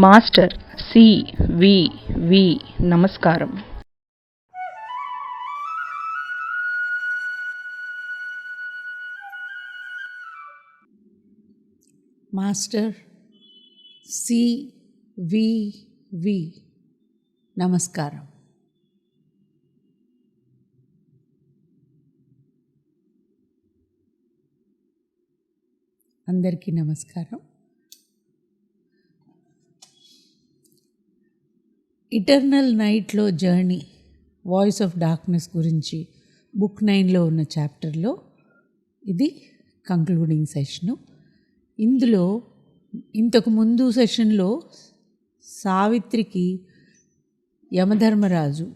Master CVV. నమస్కారం. Master CVV. నమస్కారం. అందరికీ నమస్కారం. ఇటర్నల్ నైట్లో జర్నీ, వాయిస్ ఆఫ్ డార్క్నెస్ గురించి బుక్ 9లో ఉన్న చాప్టర్లో ఇది కంక్లూడింగ్ సెషను. ఇందులో ఇంతకు ముందు సెషన్లో సావిత్రికి యమధర్మరాజు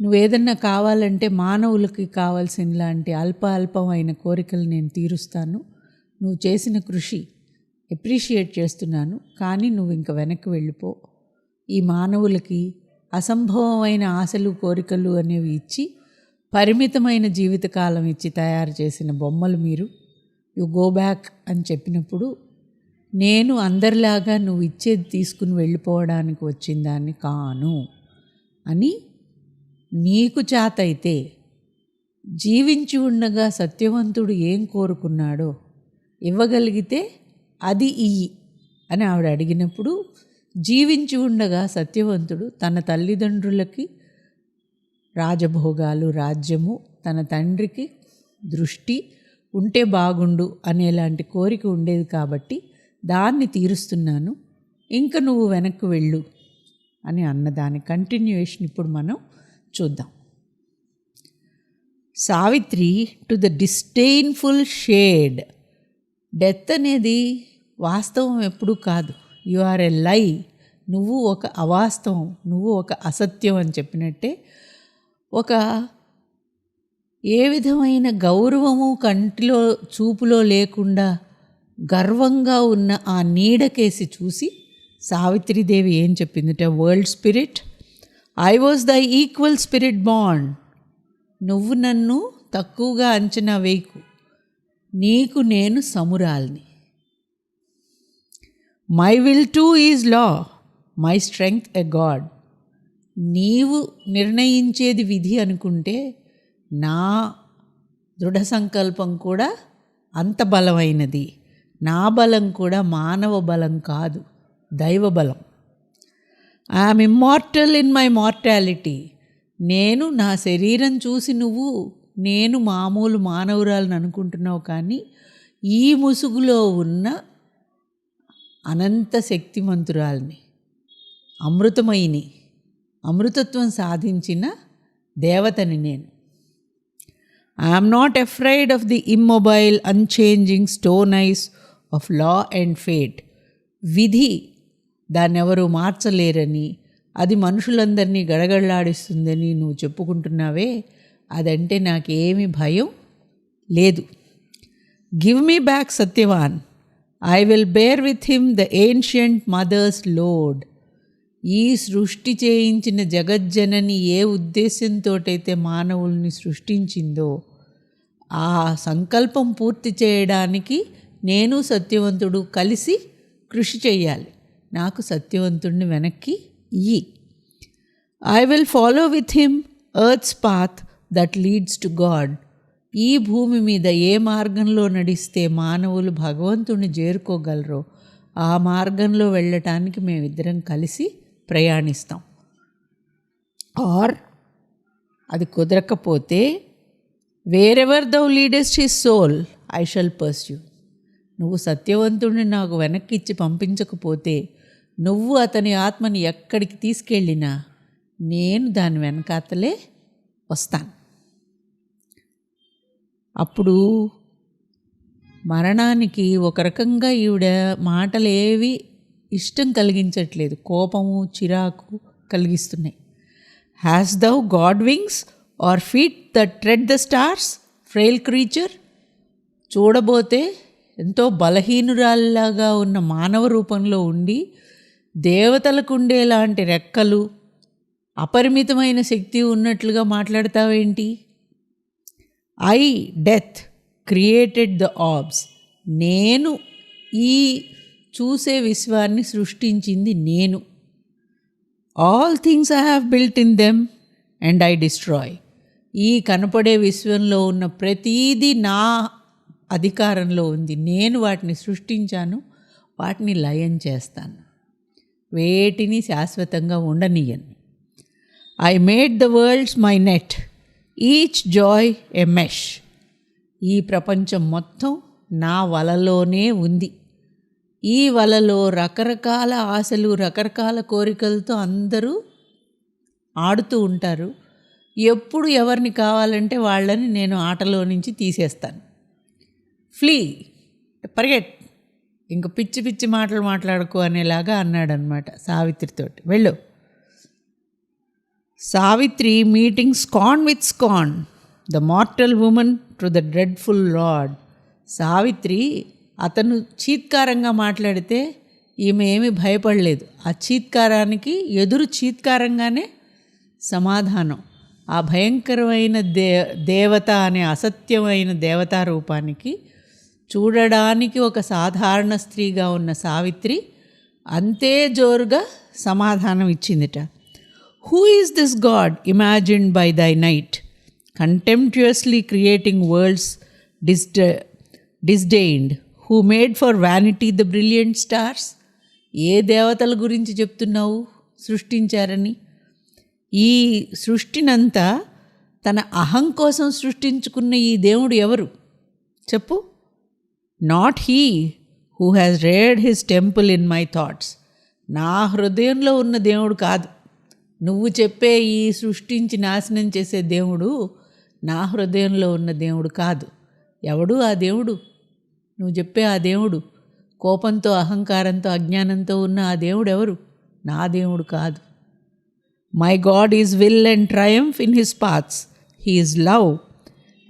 నువ్వేదన్నా కావాలంటే మానవులకి కావాల్సిన లాంటి అల్పమైన కోరికలు నేను తీరుస్తాను, నువ్వు చేసిన కృషి అప్రిషియేట్ చేస్తున్నాను, కానీ నువ్వు ఇంక వెనక్కి వెళ్ళిపో, ఈ మానవులకి అసంభవమైన ఆశలు కోరికలు అనేవి ఇచ్చి పరిమితమైన జీవితకాలం ఇచ్చి తయారు చేసిన బొమ్మలు మీరు, యు గో బ్యాక్ అని చెప్పినప్పుడు నేను అందరిలాగా నువ్వు ఇచ్చేది తీసుకుని వెళ్ళిపోవడానికి వచ్చిన దాన్ని కాను అని, నీకు చేతైతే జీవించి ఉండగా సత్యవంతుడు ఏం కోరుకున్నాడో ఇవ్వగలిగితే అది ఇయ్యి అని ఆవిడ అడిగినప్పుడు, జీవించి ఉండగా సత్యవంతుడు తన తల్లిదండ్రులకి రాజభోగాలు, రాజ్యము, తన తండ్రికి దృష్టి ఉంటే బాగుండు అనేలాంటి కోరిక ఉండేది కాబట్టి దాన్ని తీరుస్తున్నాను, ఇంక నువ్వు వెనక్కి వెళ్ళు అని అన్నదాని కంటిన్యూయేషన్ ఇప్పుడు మనం చూద్దాం. Savitri to the disdainful shade. Death అనేది వాస్తవం ఎప్పుడూ కాదు, యు ఆర్ ఎ లై. నువ్వు ఒక అవాస్తవం, నువ్వు ఒక అసత్యం అని చెప్పినట్టే, ఒక ఏ విధమైన గౌరవము కంటిలో చూపులో లేకుండా గర్వంగా ఉన్న ఆ నీడకేసి చూసి సావిత్రీదేవి ఏం చెప్పిందిట, world spirit, I was thy equal spirit bond. నువ్వు నన్ను తక్కువగా అంచనా వేయకు, నీకు నేను సమురాల్ని. My will too is law, my strength a god. నీవు నిర్ణయించేది విధి అనుకుంటే నా దృఢ సంకల్పం కూడా అంత బలమైనది, నా బలం కూడా మానవ బలం కాదు, దైవ బలం. I'm immortal in my mortality. నేను నా శరీరం చూసి నువ్వు నేను మామూలు మానవురాలను అనుకుంటున్నావు, కానీ ఈ ముసుగులో ఉన్న అనంత శక్తిమంతురాల్ని, అమృతమయిని, అమృతత్వం సాధించిన దేవతని నేను. I'm not afraid of the immobile unchanging stone eyes of law and fate. విధి దాన్నెవరూ మార్చలేరని, అది మనుషులందరినీ గడగడలాడిస్తుందని నువ్వు చెప్పుకుంటున్నావే, అదంటే నాకేమీ భయం లేదు. Give me back Satyavan, I will bear with him the ancient mother's load. ఈ సృష్టి చేయించిన జగజ్జనని ఏ ఉద్దేశంతోటైతే మానవుల్ని సృష్టించిందో ఆ సంకల్పం పూర్తి చేయడానికి నేను సత్యవంతుడు కలిసి కృషి చేయాలి. నాకు సత్యవంతుడిని వెనక్కి ఇయ్యి. I will follow with him earth's path that leads to God. ఈ భూమి మీద ఏ మార్గంలో నడిస్తే మానవులు భగవంతుడిని చేరుకోగలరో ఆ మార్గంలో వెళ్ళటానికి మేమిద్దరం కలిసి ప్రయాణిస్తాం. ఆర్ అది కుదరకపోతే wherever thou leadest his soul I shall pursue. నువ్వు సత్యవంతుడిని నాకు వెనక్కి ఇచ్చి పంపించకపోతే నువ్వు అతని ఆత్మని ఎక్కడికి తీసుకెళ్ళినా నేను దాని వెనకాతలే వస్తాను. అప్పుడు మరణానికి ఒక రకంగా ఈవిడ మాటలు ఏవి ఇష్టం కలిగించట్లేదు, కోపము చిరాకు కలిగిస్తున్నాయి. Has thou god wings or feet that tread the stars, frail creature. చూడబోతే ఎంతో బలహీనురాల్లాగా ఉన్న మానవ రూపంలో ఉండి దేవతలకు ఉండేలాంటి రెక్కలు, అపరిమితమైన శక్తి ఉన్నట్లుగా మాట్లాడతావేంటి? I, death, created the orbs. నేను ఈ చూసే విశ్వాన్ని సృష్టించింది నేను. All things I have built in them and I destroy. ఈ కనపడే విశ్వంలో ఉన్న ప్రతీదీ నా అధికారంలో ఉంది. నేను వాటిని సృష్టించాను, వాటిని లయం చేస్తాను, వేటిని శాశ్వతంగా ఉండనీయను. I made the worlds my net, each joy a mesh. ఈ ప్రపంచం మొత్తం నా వలలోనే ఉంది. ఈ వలలో రకరకాల ఆశలు, రకరకాల కోరికలతో అందరూ ఆడుతూ ఉంటారు. ఎప్పుడు ఎవరిని కావాలంటే వాళ్ళని నేను ఆటలో నుంచి తీసేస్తాను. ఫ్లీ, పరిగెట్, ఇంక పిచ్చి పిచ్చి మాటలు మాట్లాడుకో అనేలాగా అన్నాడనమాట సావిత్రితోటి. వెళ్ళు. Savitri meeting scan with scan, the mortal women to the dreadful lord. Savitri అతను చీత్కారంగా మాట్లాడితే ఈమె ఏమీ భయపడలేదు. ఆ చీత్కారానికి ఎదురు చీత్కారంగానే సమాధానం. ఆ భయంకరమైన దేవత అనే అసత్యమైన దేవతా రూపానికి చూడడానికి ఒక సాధారణ స్త్రీగా ఉన్న సావిత్రి అంతే జోరుగా సమాధానం ఇచ్చిందిట. Who is this god imagined by thy night, contemptuously creating worlds disdained, who made for vanity the brilliant stars. ఏ దేవతల గురించి చెప్తున్నావు సృష్టించారని? ఈ సృష్టినంతా తన అహం కోసం సృష్టించుకున్న ఈ దేవుడు ఎవరు చెప్పు? Not he who has reared his temple in my thoughts. నా హృదయంలో ఉన్న దేవుడు కాదు. నువ్వు చెప్పే ఈ సృష్టించి నాశనం చేసే దేవుడు నా హృదయంలో ఉన్న దేవుడు కాదు. ఎవడు ఆ దేవుడు? నువ్వు చెప్పే ఆ దేవుడు, కోపంతో, అహంకారంతో, అజ్ఞానంతో ఉన్న ఆ దేవుడు ఎవరు? నా దేవుడు కాదు. My God is will and Triumph in his paths, he is love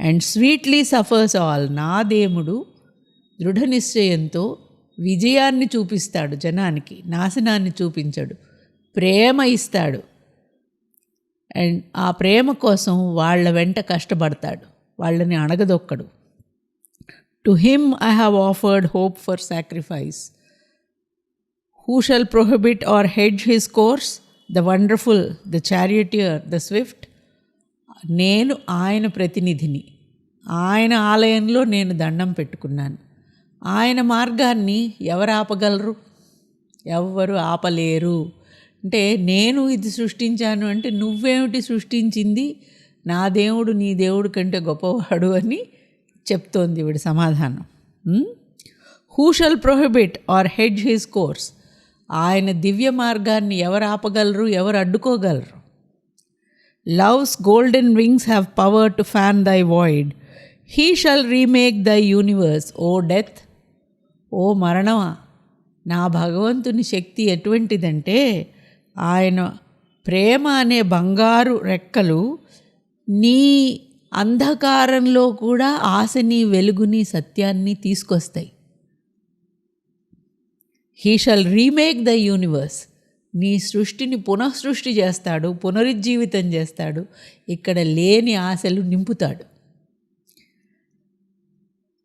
and sweetly suffers all. నా దేవుడు దృఢ నిశ్చయంతో విజయాన్ని చూపిస్తాడు జనానికి, నాశనాన్ని చూపించడు, ప్రేమ ఇస్తాడు. అండ్ ఆ ప్రేమ కోసం వాళ్ళ వెంట కష్టపడతాడు, వాళ్ళని అణగదొక్కడు. To him I have offered hope for sacrifice. Who shall prohibit or hedge his course, the wonderful, the charioteer, the swift. నేను ఆయన ప్రతినిధిని. ఆయన ఆలయంలో నేను దండం పెట్టుకున్నాను. ఆయన మార్గాన్ని ఎవరు ఆపగలరు? ఎవ్వరు ఆపలేరు. అంటే నేను ఇది సృష్టించాను అంటే నువ్వేమిటి సృష్టించింది? నా దేవుడు నీ దేవుడు కంటే గొప్పవాడు అని చెప్తోంది వీడి సమాధానం. Who shall prohibit or hedge his course. ఆయన దివ్య మార్గాన్ని ఎవరు ఆపగలరు? ఎవరు అడ్డుకోగలరు? Love's golden wings have power to fan thy void. He shall remake thy universe O death. ఓ మరణమా, నా భగవంతుని శక్తి ఎటువంటిదంటే ఆయన ప్రేమ అనే బంగారు రెక్కలు నీ అంధకారంలో కూడా ఆశని, వెలుగుని, సత్యాన్ని తీసుకొస్తాయి. He shall remake the universe. నీ సృష్టిని పునఃసృష్టి చేస్తాడు, పునరుజ్జీవితం చేస్తాడు, ఇక్కడ లేని ఆశలు నింపుతాడు.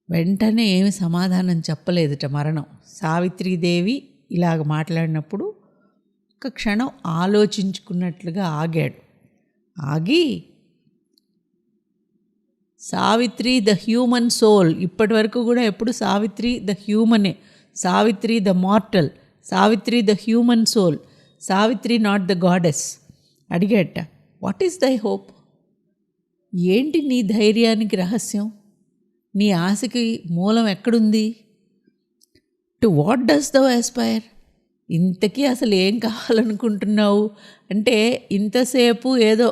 వెంటనే ఏమి సమాధానం చెప్పలేదుట మరణం. సావిత్రీదేవి ఇలాగ మాట్లాడినప్పుడు ఒక క్షణం ఆలోచించుకున్నట్లుగా ఆగాడు. ఆగి సావిత్రి ద హ్యూమన్ సోల్, ఇప్పటి వరకు కూడా ఎప్పుడు సావిత్రి ద హ్యూమనే, Savitri the mortal, Savitri the human soul, Savitri not the goddess. అడిగేట, వాట్ ఈస్ దై హోప్? ఏంటి నీ ధైర్యానికి రహస్యం? నీ ఆశకి మూలం ఎక్కడుంది? To what does thou aspire? ఇంతకీ అసలు ఏం కావాలనుకుంటున్నావు? అంటే ఇంతసేపు ఏదో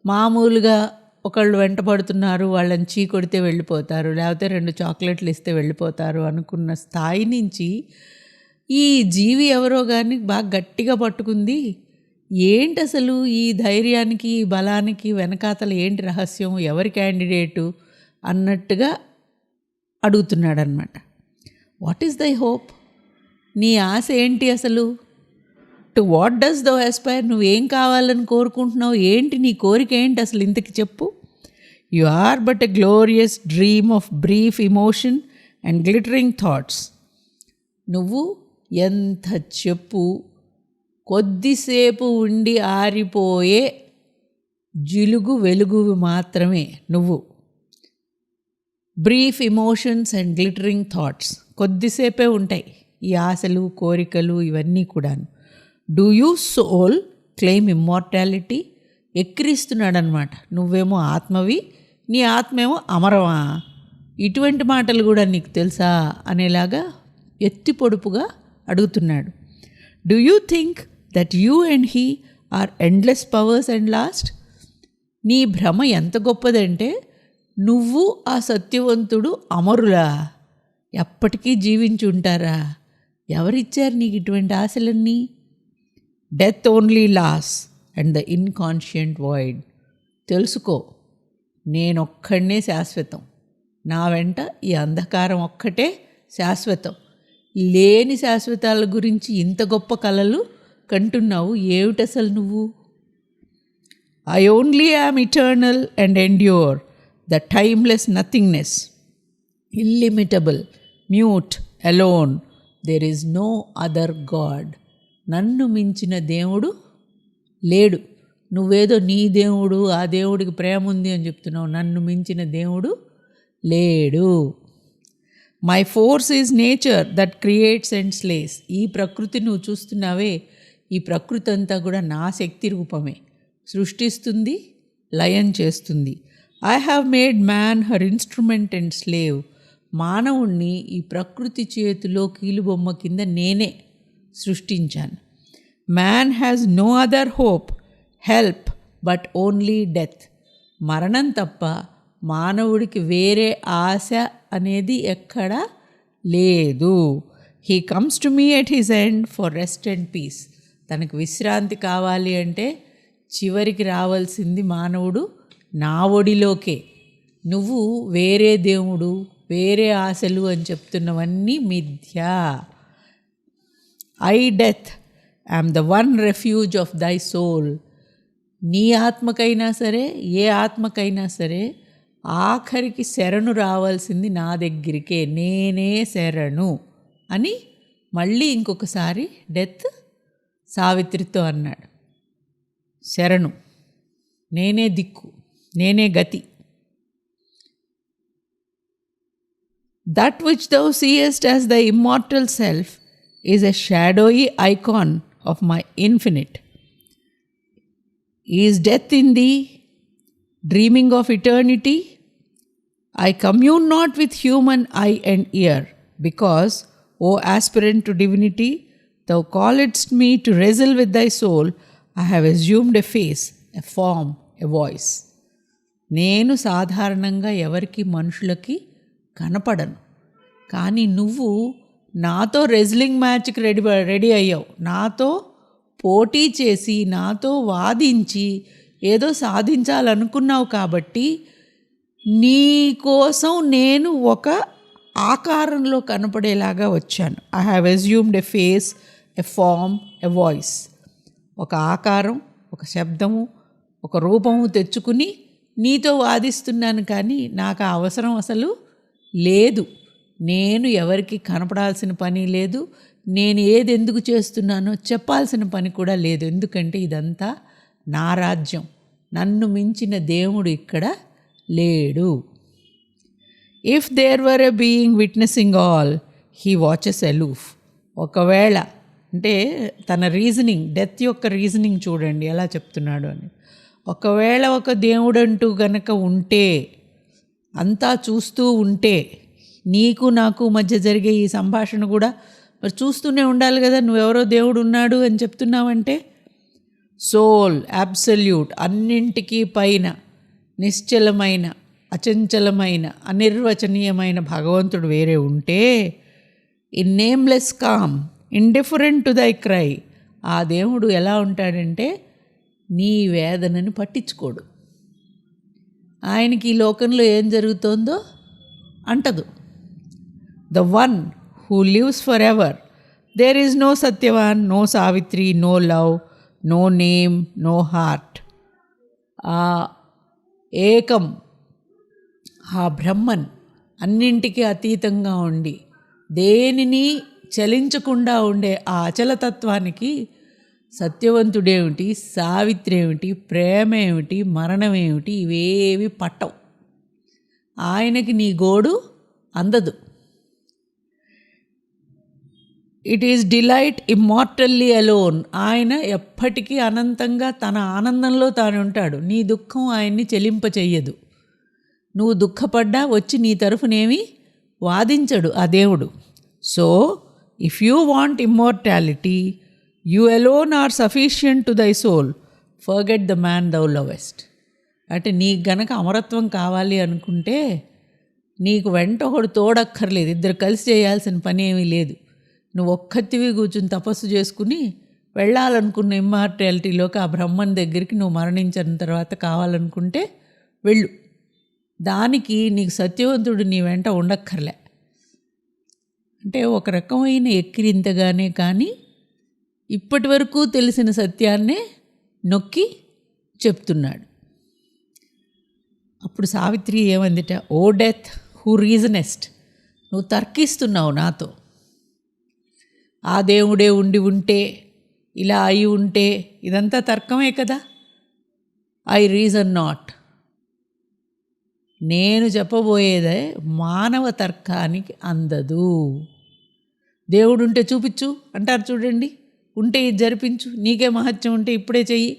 మామూలుగా ఒకళ్ళు వెంటపడుతున్నారు, వాళ్ళని చీకొడితే వెళ్ళిపోతారు, లేకపోతే 2 చాక్లెట్లు ఇస్తే వెళ్ళిపోతారు అనుకున్న స్థాయి నుంచి ఈ జీవి ఎవరో కానీ బాగా గట్టిగా పట్టుకుంది. ఏంటి అసలు ఈ ధైర్యానికి, ఈ బలానికి వెనకాతల ఏంటి రహస్యం? ఎవరి క్యాండిడేటు అన్నట్టుగా అడుగుతున్నాడనమాట. What is thy hope? నీ ఆశ ఏంటి అసలు? To what does thou aspire? నువ్వేం కావాలని కోరుకుంటున్నావు? ఏంటి నీ కోరిక ఏంటి అసలు? ఇంతకి చెప్పు. You are but a glorious dream of brief emotion and glittering thoughts. నువ్వు ఎంత చెప్పు, కొద్దిసేపు ఉండి ఆరిపోయే జిలుగు వెలుగువి మాత్రమే నువ్వు. Brief emotions and glittering thoughts, కొద్దిసేపే ఉంటాయి ఈ ఆశలు కోరికలు ఇవన్నీ కూడా. Do you soul claim immortality, ఎక్కిరిస్తున్నాడనమాట. నువ్వేమో ఆత్మవి, నీ ఆత్మేమో అమరమా, ఇటువంటి మాటలు కూడా నీకు తెలుసా అనేలాగా ఎత్తి పొడుపుగా అడుగుతున్నాడు. Do you think that you and he or endless powers and last? నీ భ్రమ ఎంత గొప్పదంటే నువ్వు ఆ సత్యవంతుడు అమరులా, ఎప్పటికీ జీవించి ఉంటారా? ఎవరిచ్చారు నీకు ఇటువంటి ఆశలన్నీ? Death only lasts and the inconscient void. తెలుసుకో, నేనొక్కడనే శాశ్వతం, నా వెంట ఈ అంధకారం ఒక్కటే శాశ్వతం. లేని శాశ్వతాల గురించి ఇంత గొప్ప కలలు కంటున్నావు, ఏమిటసలు నువ్వు? I only am eternal and endure, the timeless nothingness, illimitable, mute, alone, there is no other God. నన్ను మించిన దేవుడు లేడు. నువ్వేదో నీ దేవుడు, ఆ దేవుడికి ప్రేమ ఉంది అని చెప్తున్నావు. నన్ను మించిన దేవుడు లేడు. My force is nature that creates and slays. ఈ ప్రకృతి నువ్వు చూస్తున్నావే, ఈ ప్రకృతి అంతా కూడా నా శక్తి రూపమే, సృష్టిస్తుంది, లయం చేస్తుంది. I have made man her instrument and slave. మానవుణ్ణి ఈ ప్రకృతి చేతిలో కీలుబొమ్మ కింద నేనే సృష్టించాను. Man has no other hope, help but only death. మరణం తప్ప మానవుడికి వేరే ఆశ అనేది ఎక్కడా లేదు. He comes to me at his end for rest and peace. తనకు విశ్రాంతి కావాలి అంటే చివరికి రావాల్సింది మానవుడు నా ఒడిలోకే. నువ్వు వేరే దేవుడు, వేరే ఆశలు అని చెప్తున్నవన్నీ మిథ్యా. I death I am the one refuge of thy soul. నీ ఆత్మకైనా సరే, ఏ ఆత్మకైనా సరే ఆఖరికి శరణు రావాల్సింది నా దగ్గరికే, నేనే శరణు అని మళ్ళీ ఇంకొకసారి డెత్ సావిత్రితో అన్నాడు. శరణు, నేనే దిక్కు, నేనే గతి. That which thou seest as the immortal self is a shadowy icon of my infinite. Is death in thee, dreaming of eternity? I commune not with human eye and ear, because, O aspirant to divinity, thou calledst me to wrestle with thy soul. I have assumed a face, a form, a voice. నేను సాధారణంగా ఎవరికి మనుషులకి కనపడను, కానీ నువ్వు నాతో wrestling మ్యాచ్కి ready అయ్యావు. నాతో పోటీ చేసి, నాతో వాదించి ఏదో సాధించాలనుకున్నావు. కాబట్టి నీ కోసం నేను ఒక ఆకారంలో కనపడేలాగా వచ్చాను. I have assumed a face, a form, a voice. ఒక ఆకారం, ఒక శబ్దము, ఒక రూపము తెచ్చుకుని నీతో వాదిస్తున్నాను. కానీ నాకు ఆ అవసరం అసలు లేదు. నేను ఎవరికి కనపడాల్సిన పని లేదు. నేను ఏది ఎందుకు చేస్తున్నానో చెప్పాల్సిన పని కూడా లేదు. ఎందుకంటే ఇదంతా నా రాజ్యం. నన్ను మించిన దేవుడు ఇక్కడ లేడు. If there were a being witnessing all, he watches aloof. ఒకవేళ అంటే తన రీజనింగ్, డెత్ యొక్క రీజనింగ్ చూడండి ఎలా చెప్తున్నాడు అని. ఒకవేళ ఒక దేవుడంటూ గనక ఉంటే, అంతా చూస్తూ ఉంటే, నీకు నాకు మధ్య జరిగే ఈ సంభాషణ కూడా మరి చూస్తూనే ఉండాలి కదా. నువ్వెవరో దేవుడు ఉన్నాడు అని చెప్తున్నావంటే, సోల్, అబ్సల్యూట్, అన్నింటికీ పైన నిశ్చలమైన, అచంచలమైన, అనిర్వచనీయమైన భగవంతుడు వేరే ఉంటే, in nameless calm, indifferent to thy cry, ఆ దేవుడు ఎలా ఉంటాడంటే నీ వేదనని పట్టించుకోడు. ఆయనకి ఈ లోకంలో ఏం జరుగుతోందో అంటదు. The one who lives for ever, there is no Satyavan, no Savitri, no love, no name, no heart. ఆ ఏకం, ఆ బ్రహ్మన్ అన్నింటికీ అతీతంగా ఉండి దేనిని చలించకుండా ఉండే ఆ అచలతత్వానికి సత్యవంతుడేమిటి, సావిత్రి ఏమిటి, ప్రేమ ఏమిటి, మరణం ఏమిటి, ఇవేవి పట్టవు. ఆయనకి నీ గోడు అందదు. It is delight immortally alone. ఆయన ఎప్పటికీ అనంతంగా తన ఆనందంలో తాను ఉంటాడు. నీ దుఃఖం ఆయన్ని చెలింపచెయ్యదు. నువ్వు దుఃఖపడ్డా వచ్చి నీ తరఫునేమి వాదించడు ఆ దేవుడు. So if you want immortality, you alone are sufficient to thy soul, forget the man thou lovest. అంటే నీకు గనక అమరత్వం కావాలి అనుకుంటే నీకు వెంట ఒకడు తోడక్కర్లేదు, ఇద్దరు కలిసి చేయాల్సిన పని ఏమీ లేదు. నువ్వు ఒక్కతివి కూర్చుని తపస్సు చేసుకుని వెళ్ళాలనుకున్న ఇమ్మార్టాలిటీలోకి, ఆ బ్రహ్మన్ దగ్గరికి నువ్వు మరణించిన తర్వాత కావాలనుకుంటే వెళ్ళు. దానికి నీకు సత్యవంతుడు నీ వెంట ఉండక్కర్లే. అంటే ఒక రకమైన ఎక్కిరింతగానే కానీ ఇప్పటి వరకు తెలిసిన సత్యాన్నే నొక్కి చెప్తున్నాడు. అప్పుడు సావిత్రి ఏమందిట, ఓ డెత్ హూ రీజనెస్ట్, నువ్వు తర్కిస్తున్నావు నాతో. ఆ దేవుడే ఉంటే, ఇలా అయి ఉంటే, ఇదంతా తర్కమే కదా. I reason not. నేను చెప్పబోయేదే మానవ తర్కానికి అందదు. దేవుడుంటే చూపించు అంటారు చూడండి, ఉంటే ఇది జరిపించు, నీకే మహత్యం ఉంటే ఇప్పుడే చెయ్యి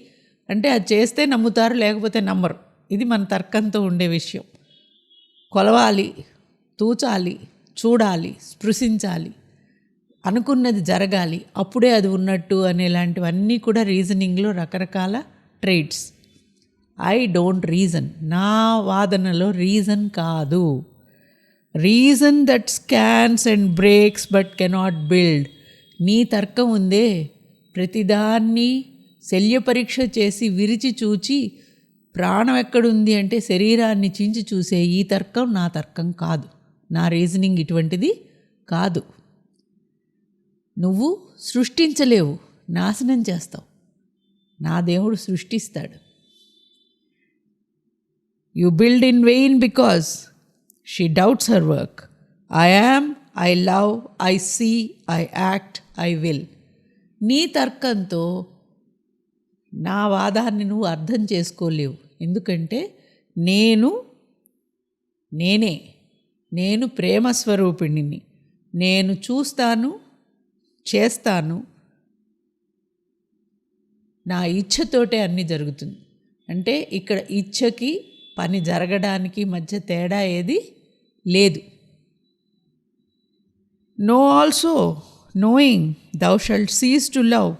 అంటే అది చేస్తే నమ్ముతారు, లేకపోతే నమ్మరు. ఇది మన తర్కంతో ఉండే విషయం. కొలవాలి, తూచాలి, చూడాలి, స్పృశించాలి, అనుకున్నది జరగాలి, అప్పుడే అది ఉన్నట్టు అనేలాంటివన్నీ కూడా రీజనింగ్లో రకరకాల ట్రేడ్స్. I don't reason. నా వాదనలో రీజన్ కాదు. Reason that scans and breaks but cannot build. నీ తర్కం ఉందే, ప్రతిదాన్ని శల్య పరీక్ష చేసి విరిచి చూచి ప్రాణం ఎక్కడుంది అంటే శరీరాన్ని చించి చూసే ఈ తర్కం నా తర్కం కాదు. నా రీజనింగ్ ఇటువంటిది కాదు. నువ్వు సృష్టించలేవు, నాశనం చేస్తావు. నా దేవుడు సృష్టిస్తాడు. You build in vain because she doubts her work. I am, I love, I see, I act, I will. నీ తర్కంతో నా వాదాన్ని నువ్వు అర్థం చేసుకోలేవు. ఎందుకంటే నేను ప్రేమస్వరూపిణిని. నేను చూస్తాను, చేస్తాను, నా ఇచ్ఛతోటే అన్నీ జరుగుతుంది. అంటే ఇక్కడ ఇచ్ఛకి పని జరగడానికి మధ్య తేడా ఏది లేదు. No also knowing thou shalt cease to love,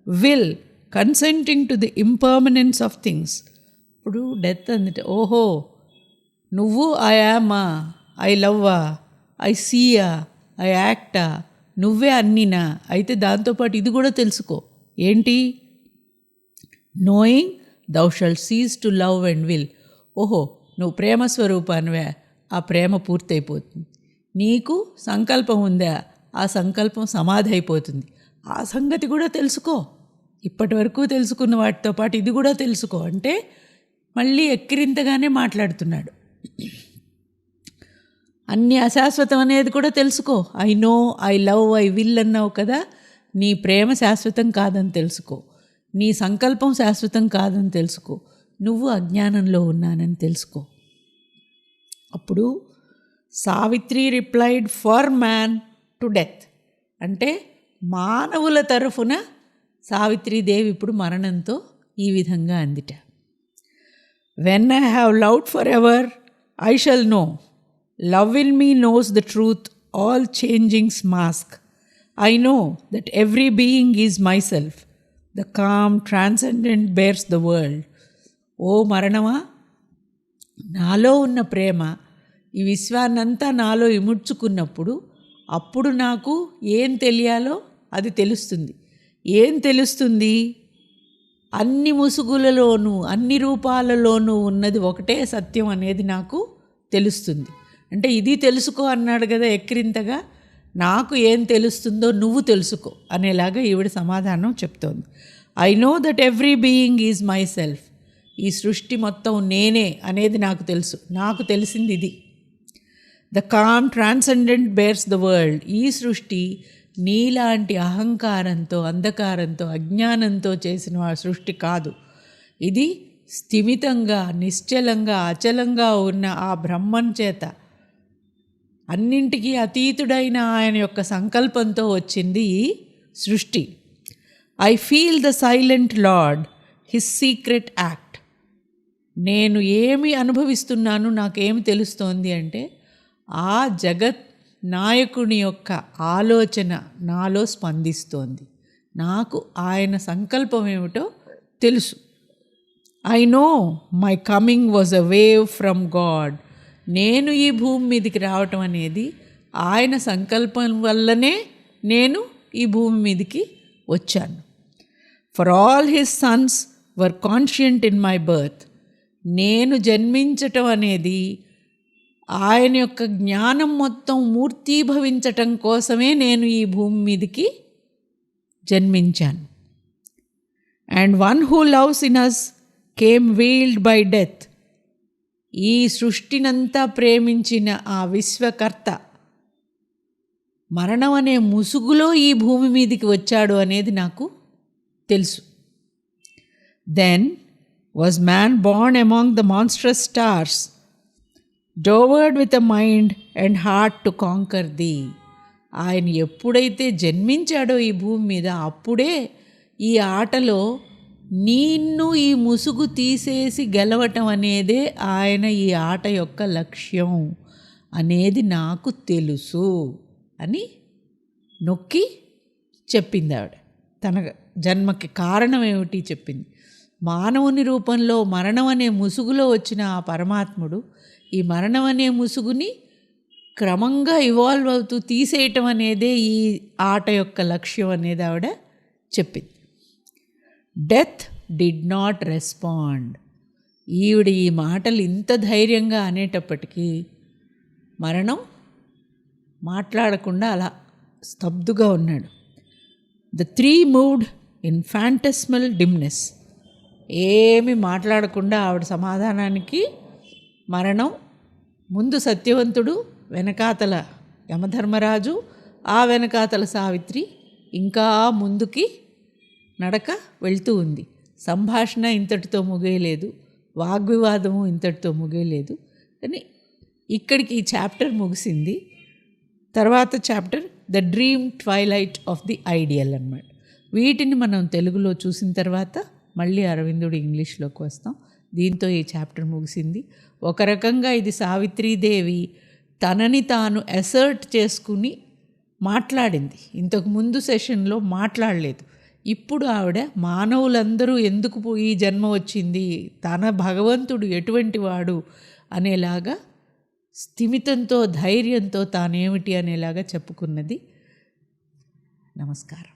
will consenting to the impermanence of things. ఇప్పుడు డెత్ అందుటే, ఓహో నువ్వు ఐ యామా, ఐ లవ్వా, ఐ సీయా, ఐ యాక్టా, నువ్వే అన్నీనా? అయితే దాంతోపాటు ఇది కూడా తెలుసుకో. ఏంటి? knowing thou shalt cease to love and will. ఓహో నువ్వు ప్రేమ స్వరూపానివే, ఆ ప్రేమ పూర్తయిపోతుంది. నీకు సంకల్పం ఉందా, ఆ సంకల్పం సమాధి అయిపోతుంది. ఆ సంగతి కూడా తెలుసుకో. ఇప్పటి వరకు తెలుసుకున్న వాటితో పాటు ఇది కూడా తెలుసుకో. అంటే మళ్ళీ ఎక్కిరింతగానే మాట్లాడుతున్నాడు. అన్నీ అశాశ్వతం అనేది కూడా తెలుసుకో. I know, I love, I will అన్నావు కదా. నీ ప్రేమ శాశ్వతం కాదని తెలుసుకో. నీ సంకల్పం శాశ్వతం కాదని తెలుసుకో. నువ్వు అజ్ఞానంలో ఉన్నానని తెలుసుకో. అప్పుడు Savitri replied for man to death. అంటే మానవుల తరఫున సావిత్రీదేవి ఇప్పుడు మరణంతో ఈ విధంగా అందిట. When I have loved for ever I shall know, love in me knows the truth, all changings mask. I know that every being is my self, the calm transcendent bears the world. ఓ మరణమా, నాలో ఉన్న ప్రేమ ఈ విశ్వాన్నంతా నాలో ఇముడ్చుకున్నప్పుడు అప్పుడు నాకు ఏం తెలియాలో అది తెలుస్తుంది. ఏం తెలుస్తుంది? అన్ని ముసుగులలోనూ అన్ని రూపాలలోనూ ఉన్నది ఒకటే సత్యం అనేది నాకు తెలుస్తుంది. అంటే ఇది తెలుసుకో అన్నాడు కదా ఎక్కిరింతగా. నాకు ఏం తెలుస్తుందో నువ్వు తెలుసుకో అనేలాగా ఈవిడ సమాధానం చెప్తోంది. I know that every being is my self. ఈ సృష్టి మొత్తం నేనే అనేది నాకు తెలుసు. నాకు తెలిసింది ఇది. The calm transcendent bears the world. ఈ సృష్టి నీలాంటి అహంకారంతో, అంధకారంతో, అజ్ఞానంతో చేసిన ఆ సృష్టి కాదు. ఇది స్థిమితంగా, నిశ్చలంగా, అచలంగా ఉన్న ఆ బ్రహ్మం చేత, అన్నింటికీ అతీతుడైన ఆయన యొక్క సంకల్పంతో వచ్చింది ఈ సృష్టి. I feel the silent lord his secret act. నేను ఏమి అనుభవిస్తున్నాను, నాకేమి తెలుస్తోంది అంటే ఆ జగత్ నాయకుని యొక్క ఆలోచన నాలో స్పందిస్తోంది. నాకు ఆయన సంకల్పం ఏమిటో తెలుసు. I know my coming was a wave from God. నేను ఈ భూమి మీదకి రావటం అనేది ఆయన సంకల్పం వల్లనే నేను ఈ భూమి మీదకి వచ్చాను. For all his Sons were conscient in my birth. నేను జన్మించటం అనేది ఆయన యొక్క జ్ఞానం మొత్తం మూర్తీభవించటం కోసమే నేను ఈ భూమి మీదకి జన్మించాను. And one who loves in us came veiled by death. ఈ సృష్టినంతా ప్రేమించిన ఆ విశ్వకర్త మరణం అనే ముసుగులో ఈ భూమి మీదకి వచ్చాడు అనేది నాకు తెలుసు. Then was man born among the monstrous stars, dowered with a mind and heart to conquer thee. ఆయన ఎప్పుడైతే జన్మించాడో ఈ భూమి మీద, అప్పుడే ఈ ఆటలో నిన్ను ఈ ముసుగు తీసేసి గెలవటం అనేదే ఆయన ఈ ఆట యొక్క లక్ష్యం అనేది నాకు తెలుసు అని నొక్కి చెప్పింది ఆవిడ. తన జన్మకి కారణం ఏమిటి చెప్పింది. మానవుని రూపంలో మరణం అనే ముసుగులో వచ్చిన ఆ పరమాత్ముడు ఈ మరణం అనే ముసుగుని క్రమంగా ఇవాల్వ్ అవుతూ తీసేయటం అనేదే ఈ ఆట యొక్క లక్ష్యం అనేది ఆవిడ చెప్పింది. Death did not respond. ఈవిడ ఈ మాటలు ఇంత ధైర్యంగా అనేటప్పటికీ మరణం మాట్లాడకుండా అలా స్తబ్దుగా ఉన్నాడు. The three moved in phantasmal dimness. ఏమి మాట్లాడకుండా ఆవిడ సమాధానానికి మరణం, ముందు సత్యవంతుడు, వెనకాతల యమధర్మరాజు, ఆ వెనకాతల సావిత్రి, ఇంకా ముందుకి నడక వెళ్తూ ఉంది. సంభాషణ ఇంతటితో ముగియలేదు, వాగ్వివాదము ఇంతటితో ముగియలేదు. కానీ ఇక్కడికి ఈ చాప్టర్ ముగిసింది. తర్వాత chapter the dream twilight of the ideal అన్నమాట. వీటిని మనం తెలుగులో చూసిన తర్వాత మళ్ళీ అరవిందుడు ఇంగ్లీష్లోకి వస్తాం. దీంతో ఈ చాప్టర్ ముగిసింది. ఒక రకంగా ఇది సావిత్రీదేవి తనని తాను అసర్ట్ చేసుకుని మాట్లాడింది. ఇంతకు ముందు సెషన్లో మాట్లాడలేదు. ఇప్పుడు ఆవిడ మానవులందరూ ఎందుకు ఈ జన్మ వచ్చింది, తన భగవంతుడు ఎటువంటి వాడు అనేలాగా స్థిమితంతో, ధైర్యంతో తానేమిటి అనేలాగా చెప్పుకున్నది. నమస్కారం.